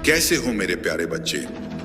कैसे हो मेरे प्यारे बच्चे?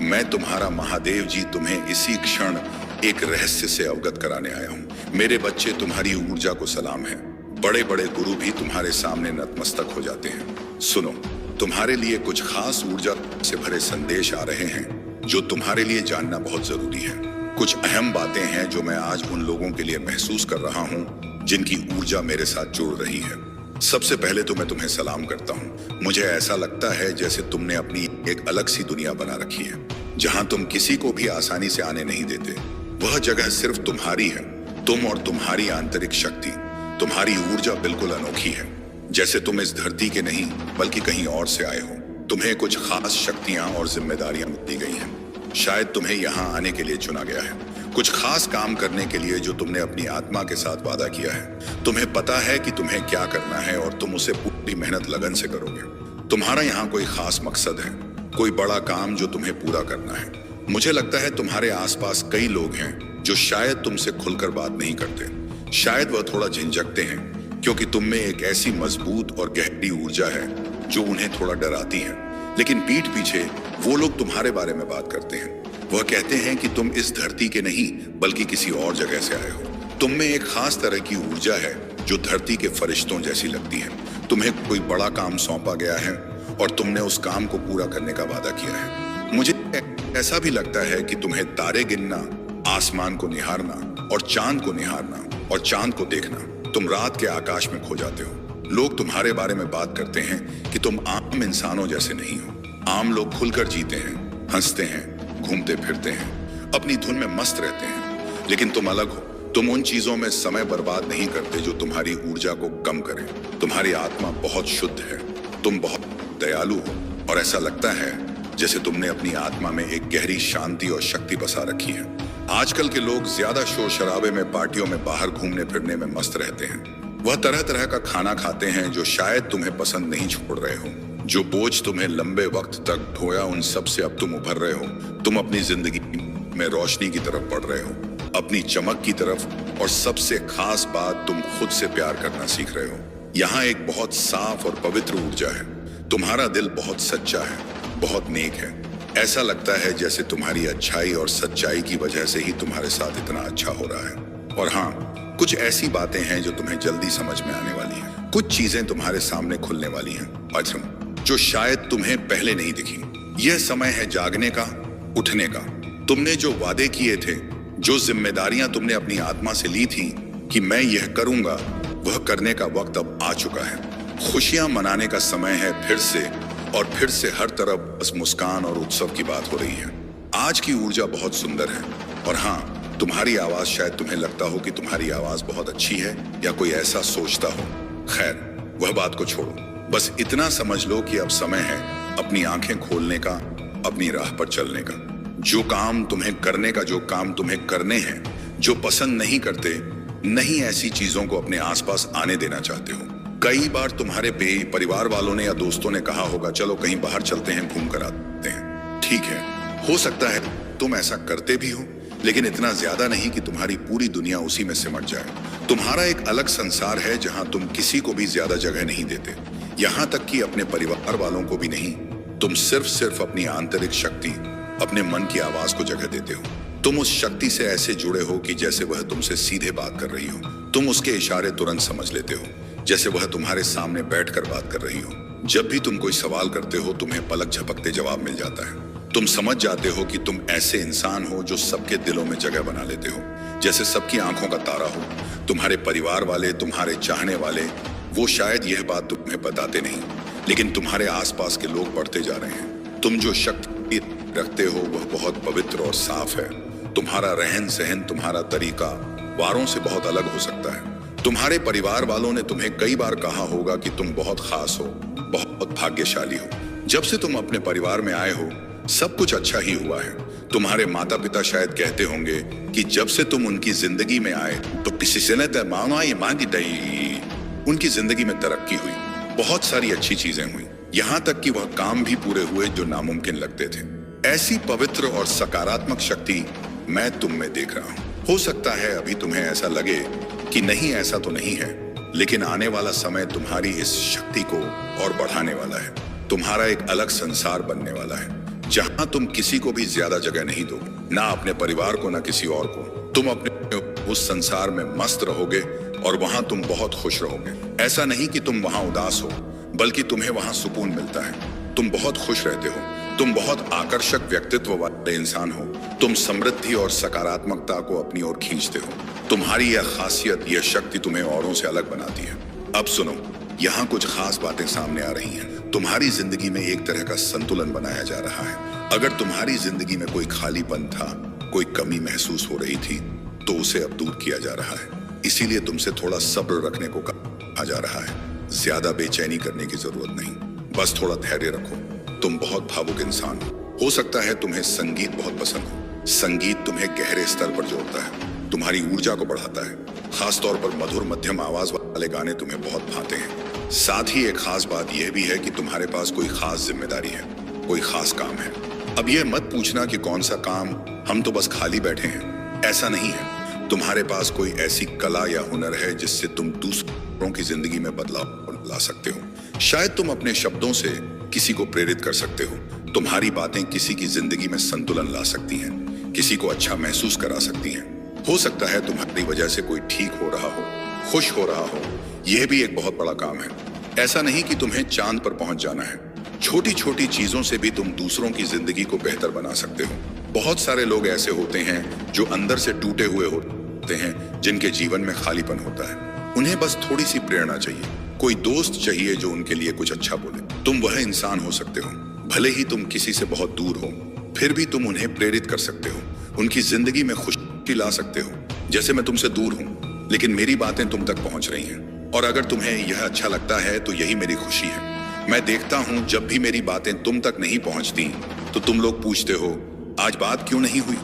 मैं तुम्हारा महादेव जी तुम्हें इसी क्षण एक रहस्य से अवगत कराने आया हूँ। मेरे बच्चे, तुम्हारी ऊर्जा को सलाम है। बड़े बड़े गुरु भी तुम्हारे सामने नतमस्तक हो जाते हैं। सुनो, तुम्हारे लिए कुछ खास ऊर्जा से भरे संदेश आ रहे हैं जो तुम्हारे लिए जानना बहुत जरूरी है। कुछ अहम बातें हैं जो मैं आज उन लोगों के लिए महसूस कर रहा हूँ जिनकी ऊर्जा मेरे साथ जुड़ रही है। सबसे पहले तो मैं तुम्हें सलाम करता हूँ। मुझे ऐसा लगता है जैसे तुमने अपनी एक अलग सी दुनिया बना रखी है, जहाँ तुम किसी को भी आसानी से आने नहीं देते। वह जगह सिर्फ तुम्हारी है, तुम और तुम्हारी आंतरिक शक्ति। तुम्हारी ऊर्जा बिल्कुल अनोखी है, जैसे तुम इस धरती के नहीं बल्कि कहीं और से आए हो। तुम्हें कुछ खास शक्तियां और जिम्मेदारियां दी गई हैं। शायद तुम्हें यहाँ आने के लिए चुना गया है, कुछ खास काम करने के लिए जो तुमने अपनी आत्मा के साथ वादा किया है। तुम्हें पता है कि तुम्हें क्या करना है और तुम उसे पूरी मेहनत लगन से करोगे। तुम्हारा यहाँ कोई खास मकसद है, कोई बड़ा काम जो तुम्हें पूरा करना है। मुझे लगता है तुम्हारे आसपास कई लोग हैं जो शायद तुमसे खुलकर बात नहीं करते। शायद वह थोड़ा झिझकते हैं क्योंकि तुम में एक ऐसी मजबूत और गहरी ऊर्जा है जो उन्हें थोड़ा डराती है। लेकिन पीठ पीछे वो लोग तुम्हारे बारे में बात करते हैं। वह कहते हैं कि तुम इस धरती के नहीं बल्कि किसी और जगह से आए हो। तुम में एक खास तरह की ऊर्जा है जो धरती के फरिश्तों जैसी लगती है। तुम्हें कोई बड़ा काम सौंपा गया है और तुमने उस काम को पूरा करने का वादा किया है। मुझे ऐसा भी लगता है कि तुम्हें तारे गिनना, आसमान को निहारना और चांद को निहारना और चांद को देखना, तुम रात के आकाश में खो जाते हो। लोग तुम्हारे बारे में बात करते हैं कि तुम आम इंसानों जैसे नहीं हो। आम लोग खुलकर जीते हैं, हंसते हैं, घूमते फिरते हैं, अपनी धुन में मस्त रहते हैं। लेकिन तुम अलग हो। तुम उन चीजों में समय बर्बाद नहीं करते जो तुम्हारी ऊर्जा को कम करें। तुम्हारी आत्मा बहुत शुद्ध है, तुम बहुत दयालु हो और ऐसा लगता है जैसे तुमने अपनी आत्मा में एक गहरी शांति और शक्ति बसा रखी है। आजकल के लोग ज्यादा शोर शराबे में, पार्टियों में, बाहर घूमने फिरने में मस्त रहते हैं। वह तरह तरह का खाना खाते हैं जो शायद तुम्हें पसंद नहीं छोड़ रहे हो। जो बोझ तुम्हें लंबे वक्त तक ढोया, उन सब से अब तुम उभर रहे हो। तुम अपनी जिंदगी में रोशनी की तरफ बढ़ रहे हो, अपनी चमक की तरफ। और सबसे खास बात, तुम खुद से प्यार करना सीख रहे हो। यहाँ एक बहुत साफ और पवित्र ऊर्जा है। तुम्हारा दिल बहुत सच्चा है, बहुत नेक है। ऐसा लगता है जैसे तुम्हारी अच्छाई और सच्चाई की वजह से ही तुम्हारे साथ इतना अच्छा हो रहा है। और हाँ, कुछ ऐसी बातें हैं जो तुम्हें जल्दी समझ में आने वाली हैं। कुछ चीजें तुम्हारे सामने खुलने वाली हैं जो शायद तुम्हें पहले नहीं दिखी। यह समय है जागने का, उठने का। तुमने जो वादे किए थे, जो जिम्मेदारियां तुमने अपनी आत्मा से ली थी कि मैं यह करूंगा, वह करने का वक्त अब आ चुका है। खुशियां मनाने का समय है फिर से, और फिर से हर तरफ बस मुस्कान और उत्सव की बात हो रही है। आज की ऊर्जा बहुत सुंदर है। और हाँ, तुम्हारी आवाज, शायद तुम्हें लगता हो कि तुम्हारी आवाज बहुत अच्छी है या कोई ऐसा सोचता हो। खैर, वह बात को छोड़ो। बस इतना समझ लो कि अब समय है अपनी आंखें खोलने का, अपनी राह पर चलने का। जो काम तुम्हें करने का, जो काम तुम्हें करने हैं, जो पसंद नहीं करते, नहीं ऐसी चीजों को अपने आसपास आने देना चाहते हो। कई बार तुम्हारे परिवार वालों ने या दोस्तों ने कहा होगा, चलो कहीं बाहर चलते हैं, घूम कर आते हैं। ठीक है, हो सकता है तुम ऐसा करते भी हो, लेकिन इतना ज्यादा नहीं कि तुम्हारी पूरी दुनिया उसी में सिमट जाए। तुम्हारा एक अलग संसार है जहां तुम किसी को भी ज्यादा जगह नहीं देते, यहां तक कि अपने परिवार वालों को भी नहीं। तुम सिर्फ अपनी आंतरिक शक्ति, अपने मन की आवाज को जगह देते हो। तुम उस शक्ति से ऐसे जुड़े हो कि जैसे वह तुमसे सीधे बात कर रही हो। तुम उसके इशारे तुरंत समझ लेते हो, जैसे वह तुम्हारे सामने बैठकर बात कर रही हो। जब भी तुम कोई सवाल करते हो, तुम्हें पलक झपकते जवाब मिल जाता है। तुम समझ जाते हो कि तुम ऐसे इंसान हो जो सबके दिलों में जगह बना लेते हो, जैसे सबकी आंखों का तारा हो। तुम्हारे परिवार वाले, तुम्हारे चाहने वाले, वो शायद यह बात तुम्हें बताते नहीं, लेकिन तुम्हारे आसपास के लोग बढ़ते जा रहे हैं। तुम जो शक्ति रखते हो वह बहुत पवित्र और साफ है। तुम्हारा रहन सहन, तुम्हारा तरीका वारों से बहुत अलग हो सकता है। तुम्हारे परिवार वालों ने तुम्हें कई बार कहा होगा कि तुम बहुत खास हो, बहुत भाग्यशाली हो। जब से तुम अपने परिवार में आए हो, सब कुछ अच्छा ही हुआ है। तुम्हारे माता पिता शायद कहते होंगे कि जब से तुम उनकी जिंदगी में आए तो किसी से उनकी जिंदगी में तरक्की हुई, बहुत सारी अच्छी चीजें हुई, यहाँ तक कि वह काम भी पूरे हुए जो नामुमकिन लगते थे। ऐसी पवित्र और सकारात्मक शक्ति मैं तुम में देख रहा हूँ। हो सकता है अभी तुम्हें ऐसा लगे कि नहीं, ऐसा तो नहीं है, लेकिन आने वाला समय तुम्हारी इस शक्ति को और बढ़ाने वाला है। तुम्हारा एक अलग संसार बनने वाला है, जहां तुम किसी को भी ज्यादा जगह नहीं दोगे, ना अपने परिवार को ना किसी और को। तुम अपने उस संसार में मस्त रहोगे और वहां तुम बहुत खुश रहोगे। ऐसा नहीं कि तुम वहां उदास हो, बल्कि तुम्हें वहां सुकून मिलता है। तुम बहुत खुश रहते हो, तुम बहुत आकर्षक व्यक्तित्व वाले इंसान हो, तुम समृद्धि और सकारात्मकता को अपनी ओर खींचते हो। तुम्हारी यह खासियत, यह शक्ति तुम्हें औरों से अलग बनाती है। अब सुनो, यहाँ कुछ खास बातें सामने आ रही हैं। तुम्हारी जिंदगी में एक तरह का संतुलन बनाया जा रहा है। अगर तुम्हारी जिंदगी में कोई खालीपन था, कोई कमी महसूस हो रही थी, तो उसे अब दूर किया जा रहा है। इसीलिए तुमसे थोड़ा सब्र रखने को कहा जा रहा है। ज्यादा बेचैनी करने की जरूरत नहीं, बस थोड़ा धैर्य रखो। तुम बहुत भावुक इंसान हो सकता है तुम्हें संगीत बहुत पसंद हो। संगीत तुम्हें गहरे स्तर पर जोड़ता है, तुम्हारी ऊर्जा को बढ़ाता है। खासतौर पर मधुर मध्यम आवाज वाले गाने तुम्हें बहुत भाते हैं। साथ ही एक खास बात यह भी है कि तुम्हारे पास कोई खास जिम्मेदारी है, कोई खास काम है। अब यह मत पूछना कि कौन सा काम, हम तो बस खाली बैठे हैं। ऐसा नहीं है। तुम्हारे पास कोई ऐसी कला या हुनर है जिससे तुम दूसरों की जिंदगी में बदलाव ला सकते हो। शायद तुम अपने शब्दों से किसी को प्रेरित कर सकते हो। तुम्हारी बातें किसी की जिंदगी में संतुलन ला सकती हैं, किसी को अच्छा महसूस करा सकती हैं। हो सकता है तुम्हारी वजह से कोई ठीक हो रहा हो, खुश हो रहा हो। यह भी एक बहुत बड़ा काम है। ऐसा नहीं कि तुम्हें चांद पर पहुंच जाना है। छोटी छोटी चीजों से भी तुम दूसरों की जिंदगी को बेहतर बना सकते हो। बहुत सारे लोग ऐसे होते हैं जो अंदर से टूटे हुए होते हैं, जिनके जीवन में खालीपन होता है। उन्हें बस थोड़ी सी प्रेरणा चाहिए, कोई दोस्त चाहिए जो उनके लिए कुछ अच्छा बोले। तुम वह इंसान हो सकते हो। भले ही तुम किसी से बहुत दूर हो, फिर भी तुम उन्हें प्रेरित कर सकते हो, उनकी जिंदगी में खुशी ला सकते हो। जैसे मैं तुमसे दूर हूं, लेकिन मेरी बातें तुम तक पहुंच रही हैं, और अगर तुम्हें यह अच्छा लगता है तो यही मेरी खुशी है। मैं देखता हूं जब भी मेरी बातें तुम तक नहीं पहुंचती तो तुम लोग पूछते हो, आज बात क्यों नहीं हुई।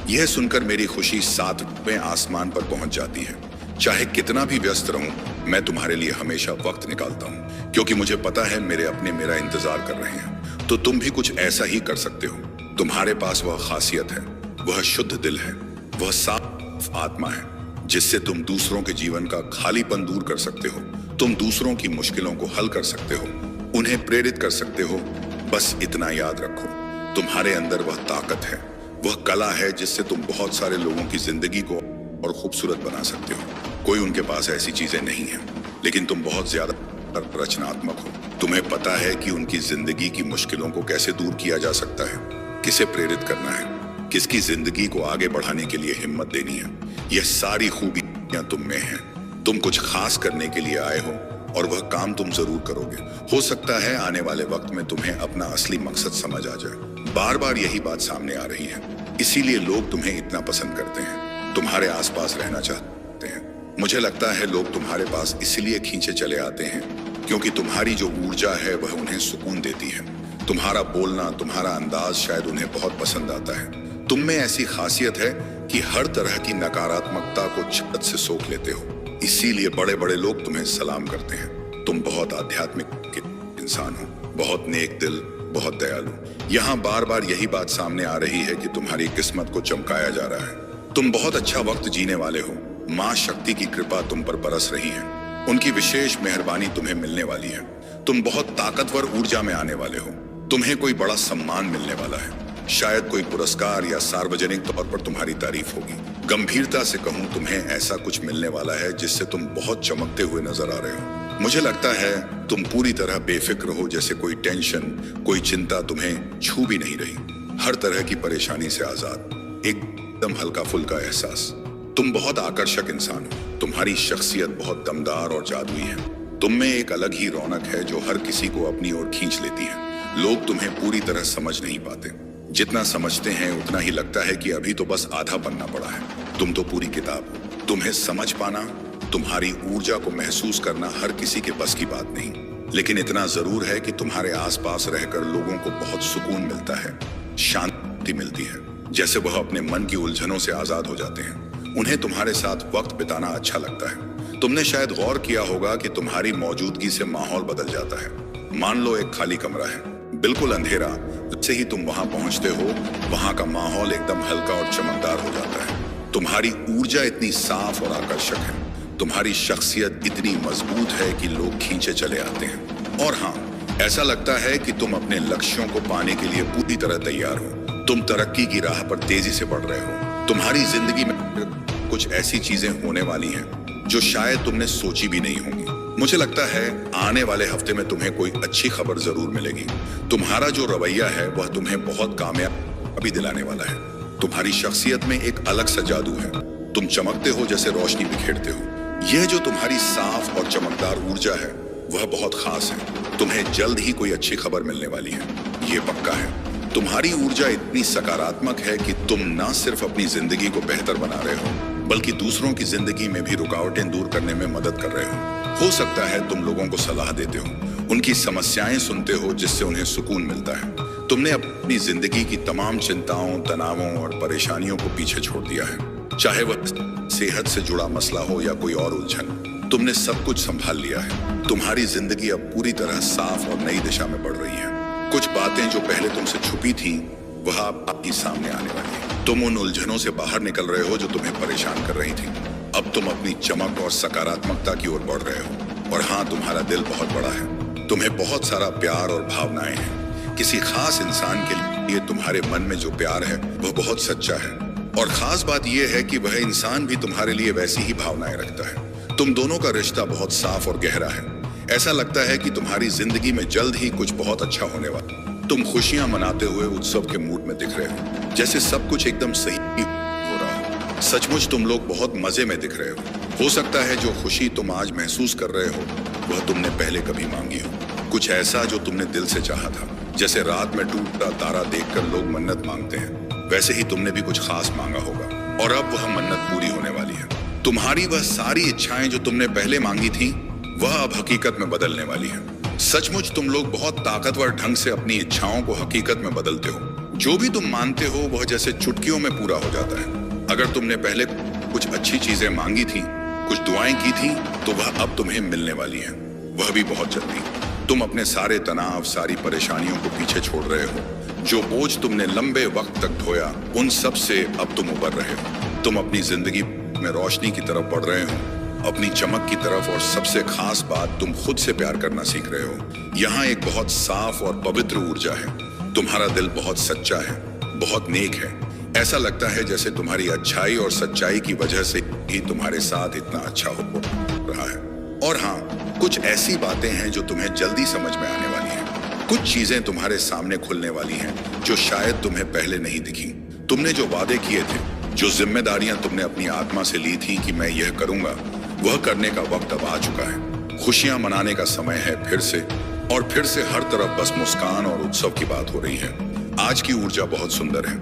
यह सुनकर मेरी खुशी 7वें आसमान पर पहुंच जाती है। चाहे कितना भी व्यस्त रहूं, मैं तुम्हारे लिए हमेशा वक्त निकालता हूं, क्योंकि मुझे पता है मेरे अपने मेरा इंतजार कर रहे हैं। तो तुम भी कुछ ऐसा ही कर सकते हो। तुम्हारे पास वह खासियत है, वह शुद्ध दिल है, वह साफ आत्मा है, जिससे तुम दूसरों के जीवन का खालीपन दूर कर सकते हो। तुम दूसरों की मुश्किलों को हल कर सकते हो, उन्हें प्रेरित कर सकते हो। बस इतना याद रखो, तुम्हारे अंदर वह ताकत है, वह कला है जिससे तुम बहुत सारे लोगों की जिंदगी को और खूबसूरत बना सकते हो। कोई उनके पास ऐसी चीजें नहीं है, लेकिन तुम बहुत ज्यादा रचनात्मक हो। तुम्हें पता है कि उनकी जिंदगी की मुश्किलों को कैसे दूर किया जा सकता है, किसे प्रेरित करना है, किसकी जिंदगी को आगे बढ़ाने के लिए हिम्मत देनी है। यह सारी खूबियां तुम में हैं। तुम कुछ खास करने के लिए आए हो, और वह काम तुम जरूर करोगे। हो सकता है आने वाले वक्त में तुम्हें अपना असली मकसद समझ आ जाए। बार बार यही बात सामने आ रही है, इसीलिए लोग तुम्हें इतना पसंद करते हैं, तुम्हारे आसपास रहना चाहते हैं। मुझे लगता है लोग तुम्हारे पास इसलिए खींचे चले आते हैं क्योंकि तुम्हारी जो ऊर्जा है वह उन्हें सुकून देती है। तुम्हारा बोलना, तुम्हारा अंदाज शायद उन्हें बहुत पसंद आता है। तुम में ऐसी खासियत है कि हर तरह की नकारात्मकता को छत से सोख लेते हो। इसीलिए बड़े बड़े लोग तुम्हें सलाम करते हैं। तुम बहुत आध्यात्मिक इंसान हो, बहुत नेक दिल, बहुत दयालु। यहाँ बार बार यही बात सामने आ रही है कि तुम्हारी किस्मत को चमकाया जा रहा है। तुम बहुत अच्छा वक्त जीने वाले हो। माँ शक्ति की कृपा तुम पर बरस रही है, उनकी विशेष मेहरबानी तुम्हें मिलने वाली है। तुम बहुत ताकतवर ऊर्जा में आने वाले हो। तुम्हें कोई बड़ा सम्मान मिलने वाला है, शायद कोई पुरस्कार या सार्वजनिक तौर पर तुम्हारी तारीफ होगी। गंभीरता से कहूं, तुम्हें ऐसा कुछ मिलने वाला है जिससे तुम बहुत चमकते हुए नजर आ रहे हो। मुझे लगता है तुम पूरी तरह बेफिक्र हो, जैसे कोई टेंशन, कोई चिंता तुम्हें छू भी नहीं रही। हर तरह की परेशानी से आजाद, एकदम हल्का फुल्का एहसास। तुम बहुत आकर्षक इंसान हो। तुम्हारी शख्सियत बहुत दमदार और जादुई है। तुम में एक अलग ही रौनक है जो हर किसी को अपनी ओर खींच लेती है। लोग तुम्हें पूरी तरह समझ नहीं पाते। जितना समझते हैं उतना ही लगता है कि अभी तो बस आधा पन्ना पड़ा है। तुम तो पूरी किताब हो। तुम्हें समझ पाना, तुम्हारी ऊर्जा को महसूस करना हर किसी के बस की बात नहीं, लेकिन इतना जरूर है कि तुम्हारे आसपास रहकर लोगों को बहुत सुकून मिलता है, शांति मिलती है, जैसे वह अपने मन की उलझनों से आजाद हो जाते हैं। उन्हें तुम्हारे साथ वक्त बिताना अच्छा लगता है। तुमने शायद गौर किया होगा कि तुम्हारी मौजूदगी से माहौल बदल जाता है। मान लो एक खाली कमरा है, बिल्कुल अंधेरा, जैसे ही तुम वहां पहुंचते हो, वहां का माहौल एकदम हल्का और चमकदार हो जाता है। तुम्हारी ऊर्जा इतनी साफ और आकर्षक है, तुम्हारी शख्सियत इतनी मजबूत है कि लोग खींचे चले आते हैं। और हाँ, ऐसा लगता है कि तुम अपने लक्ष्यों को पाने के लिए पूरी तरह तैयार हो। तुम तरक्की की राह पर तेजी से बढ़ रहे हो। तुम्हारी जिंदगी में कुछ ऐसी चीजें होने वाली हैं जो शायद तुमने सोची भी नहीं होंगी। मुझे लगता है आने वाले हफ्ते में तुम्हें कोई अच्छी खबर जरूर मिलेगी। तुम्हारा जो रवैया है वह तुम्हें बहुत कामयाबी दिलाने वाला है। तुम्हारी शख्सियत में एक अलग सा जादू है। तुम चमकते हो जैसे रोशनी बिखेरते हो। यह जो तुम्हारी साफ और चमकदार ऊर्जा है वह बहुत खास है। तुम्हें जल्द ही कोई अच्छी खबर मिलने वाली है, ये पक्का है। तुम्हारी ऊर्जा इतनी सकारात्मक है कि तुम न सिर्फ अपनी जिंदगी को बेहतर बना रहे हो बल्कि दूसरों की जिंदगी में भी रुकावटें दूर करने में मदद कर रहे हो सकता है तुम लोगों को सलाह देते हो, उनकी समस्याएं सुनते हो जिससे उन्हें सुकून मिलता है। तुमने अपनी जिंदगी की तमाम चिंताओं, तनावों और परेशानियों को पीछे छोड़ दिया है। चाहे वह सेहत से जुड़ा मसला हो या कोई और उलझन, तुमने सब कुछ संभाल लिया है। तुम्हारी जिंदगी अब पूरी तरह साफ और नई दिशा में बढ़ रही है। कुछ बातें जो पहले तुमसे छुपी थी वह अब आपके सामने आने वाली है। तुम उन उलझनों से बाहर निकल रहे हो जो तुम्हें परेशान कर रही थी। अब तुम अपनी चमक और सकारात्मकता की ओर बढ़ रहे हो। और हाँ, तुम्हारा दिल बहुत बड़ा है। तुम्हें बहुत सारा प्यार और भावनाएं हैं। किसी खास इंसान के लिए तुम्हारे मन में जो प्यार है वह बहुत सच्चा है। और खास बात यह है कि वह इंसान भी तुम्हारे लिए वैसी ही भावनाएं रखता है। तुम दोनों का रिश्ता बहुत साफ और गहरा है। ऐसा लगता है कि तुम्हारी जिंदगी में जल्द ही कुछ बहुत अच्छा होने वाला। तुम खुशियां मनाते हुए उत्सव के मूड में दिख रहे हो, जैसे सब कुछ एकदम सही हो रहा हो। सचमुच तुम लोग बहुत मजे में दिख रहे हो सकता है जो खुशी तुम आज महसूस कर रहे हो वह तुमने पहले कभी मांगी हो। कुछ ऐसा जो तुमने दिल से चाहा था। जैसे रात में टूटता तारा देखकर लोग मन्नत मांगते हैं, वैसे ही तुमने भी कुछ खास मांगा होगा और अब वह मन्नत पूरी होने वाली है। तुम्हारी वह सारी इच्छाएं जो तुमने पहले मांगी थी वह अब हकीकत में बदलने वाली है। सचमुच तुम लोग बहुत ताकतवर ढंग से अपनी इच्छाओं को हकीकत में बदलते हो। जो भी तुम मानते हो वह जैसे चुटकियों में पूरा हो जाता है। अगर तुमने पहले कुछ अच्छी चीजें मांगी थी, कुछ दुआएं की थी, तो वह अब तुम्हें मिलने वाली है, वह भी बहुत जल्दी। तुम अपने सारे तनाव, सारी परेशानियों को पीछे छोड़ रहे हो। जो बोझ तुमने लंबे वक्त तक ढोया उन सब से अब तुम उबर रहे हो। तुम अपनी जिंदगी में रोशनी की तरफ बढ़ रहे हो, अपनी चमक की तरफ। और सबसे खास बात, तुम खुद से प्यार करना सीख रहे हो। यहाँ एक बहुत साफ और पवित्र ऊर्जा है। तुम्हारा दिल बहुत सच्चा है, बहुत नेक है। ऐसा लगता है जैसे तुम्हारी अच्छाई और सच्चाई की वजह से ही तुम्हारे साथ इतना अच्छा हो रहा है। और हाँ, कुछ ऐसी बातें हैं जो तुम्हें जल्दी समझ में आने वाली हैं। कुछ चीजें तुम्हारे सामने खुलने वाली हैं जो शायद तुम्हें पहले नहीं दिखी। तुमने जो वादे किए थे, जो जिम्मेदारियां तुमने अपनी आत्मा से ली थी कि मैं यह करूंगा, वह करने का वक्त अब आ चुका है। खुशियां मनाने का समय है फिर से। और फिर से हर तरफ बस मुस्कान और उत्सव की बात हो रही है। आज की ऊर्जा बहुत सुंदर है।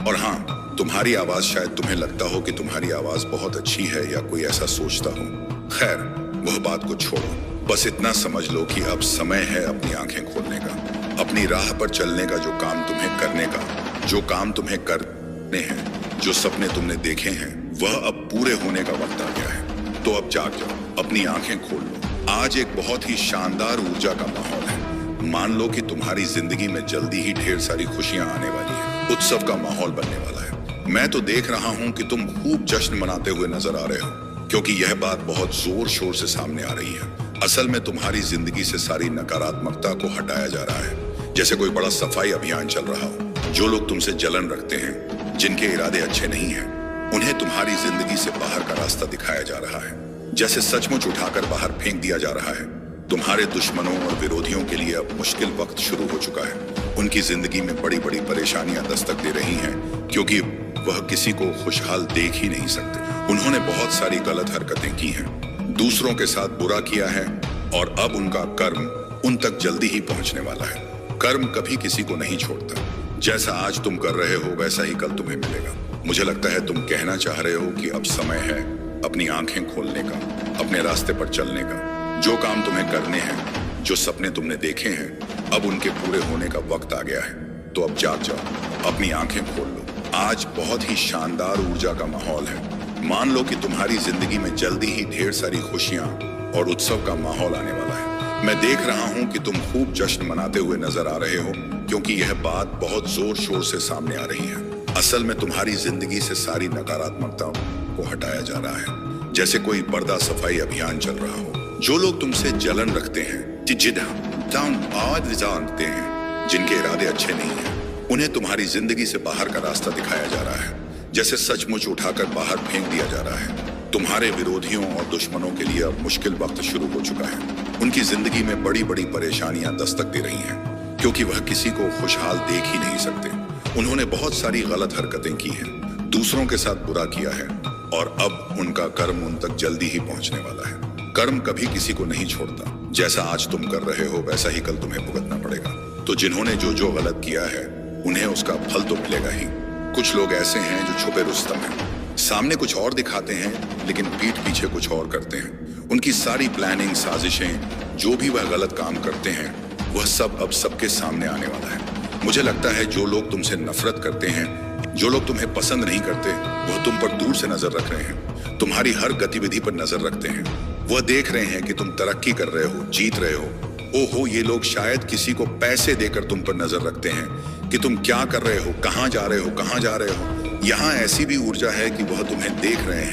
और हाँ, तुम्हारी आवाज, शायद तुम्हें लगता हो कि तुम्हारी आवाज बहुत अच्छी है या कोई ऐसा सोचता हो। खैर, वह बात को छोड़ो। बस इतना समझ लो कि अब समय है अपनी आंखें खोलने का, अपनी राह पर चलने का। जो काम तुम्हें करने का, जो काम तुम्हें करने हैं, जो सपने तुमने देखे हैं, वह अब पूरे होने का वक्त आ गया है। तो अब जाग जाओ, अपनी आंखें खोल लो। आज एक बहुत ही शानदार ऊर्जा का माहौल है। मान लो कि तुम्हारी जिंदगी में जल्दी ही ढेर सारी खुशियां आने वाली हैं। उत्सव का माहौल बनने वाला है। मैं तो देख रहा हूं कि तुम खूब जश्न मनाते हुए नजर आ रहे हो, क्योंकि यह बात बहुत जोर शोर से सामने आ रही है। असल में तुम्हारी जिंदगी से सारी नकारात्मकता को हटाया जा रहा है, जैसे कोई बड़ा सफाई अभियान चल रहा हो। जो लोग तुमसे जलन रखते हैं, जिनके इरादे अच्छे नहीं हैं, उन्हें तुम्हारी जिंदगी से बाहर का रास्ता दिखाया जा रहा है, जैसे सचमुच उठाकर बाहर फेंक दिया जा रहा है। तुम्हारे दुश्मनों और विरोधियों के लिए अब मुश्किल वक्त शुरू हो चुका है। उनकी जिंदगी में बड़ी बड़ी परेशानियां दस्तक दे रही हैं, क्योंकि वह किसी को खुशहाल देख ही नहीं सकते। उन्होंने बहुत सारी गलत हरकतें की हैं, दूसरों के साथ बुरा किया है, और अब उनका कर्म उन तक जल्दी ही पहुंचने वाला है। कर्म कभी किसी को नहीं छोड़ता। जैसा आज तुम कर रहे हो वैसा ही कल तुम्हें मिलेगा। मुझे लगता है तुम कहना चाह रहे हो कि अब समय है अपनी आंखें खोलने का, अपने रास्ते पर चलने का। जो काम तुम्हें करने हैं, जो सपने तुमने देखे हैं, अब उनके पूरे होने का वक्त आ गया है। तो अब जाग जाओ, अपनी आंखें खोल लो। आज बहुत ही शानदार ऊर्जा का माहौल है। मान लो कि तुम्हारी जिंदगी में जल्दी ही ढेर सारी खुशियां और उत्सव का माहौल आने वाला है। मैं देख रहा हूं कि तुम खूब जश्न मनाते हुए नजर आ रहे हो, क्योंकि यह बात बहुत जोर शोर से सामने आ रही है। असल में तुम्हारी जिंदगी से सारी नकारात्मकता को हटाया जा रहा है, जैसे कोई पर्दा सफाई अभियान चल रहा हो। जो लोग तुमसे जलन रखते हैं, आज जानते हैं जिनके इरादे अच्छे नहीं हैं, उन्हें तुम्हारी जिंदगी से बाहर का रास्ता दिखाया जा रहा है, जैसे सचमुच उठाकर बाहर फेंक दिया जा रहा है। तुम्हारे विरोधियों और दुश्मनों के लिए अब मुश्किल वक्त शुरू हो चुका है। उनकी जिंदगी में बड़ी बड़ी परेशानियां दस्तक दे रही हैं, क्योंकि वह किसी को खुशहाल देख ही नहीं सकते। उन्होंने बहुत सारी गलत हरकतें की हैं, दूसरों के साथ बुरा किया है, और अब उनका कर्म उन तक जल्दी ही पहुंचने वाला है। कर्म कभी किसी को नहीं छोड़ता। जैसा आज तुम कर रहे हो वैसा ही कल तुम्हें भुगतना पड़ेगा। तो जिन्होंने जो जो गलत किया है उन्हें उसका फल तो मिलेगा ही। कुछ लोग ऐसे हैं जो छुपे रुस्तम हैं, सामने कुछ और दिखाते हैं लेकिन पीठ पीछे कुछ और करते हैं। उनकी सारी प्लानिंग, साजिशें, जो भी वह गलत काम करते हैं वह सब अब सबके सामने आने वाला है। मुझे लगता है जो लोग तुमसे नफरत करते हैं, जो लोग तुम्हें पसंद नहीं करते, वह तुम पर दूर से नजर रख रहे हैं, तुम्हारी हर गतिविधि पर नजर रखते हैं। वह देख रहे हैं कि तुम तरक्की कर रहे हो, जीत रहे हो। ओहो, ये लोग शायद किसी को पैसे देकर तुम पर नजर रखते हैं कि तुम क्या कर रहे हो, कहाँ जा रहे हो, कहाँ जा रहे हो। यहाँ ऐसी भी ऊर्जा है कि वह तुम्हें देख रहे हैं।